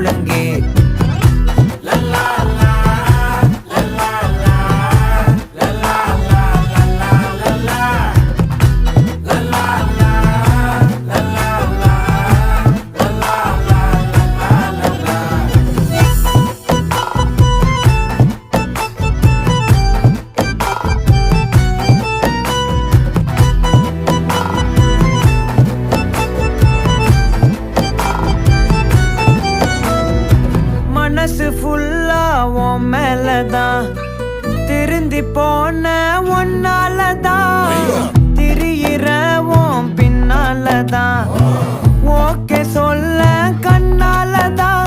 முழங்கே மனசு ஃபுல்லா உன் மேலதான் திருந்தி போன ஒன்னாலதான் திரியிற உன் பின்னாலதான் ஓகே சொல்ல கண்ணாலதான்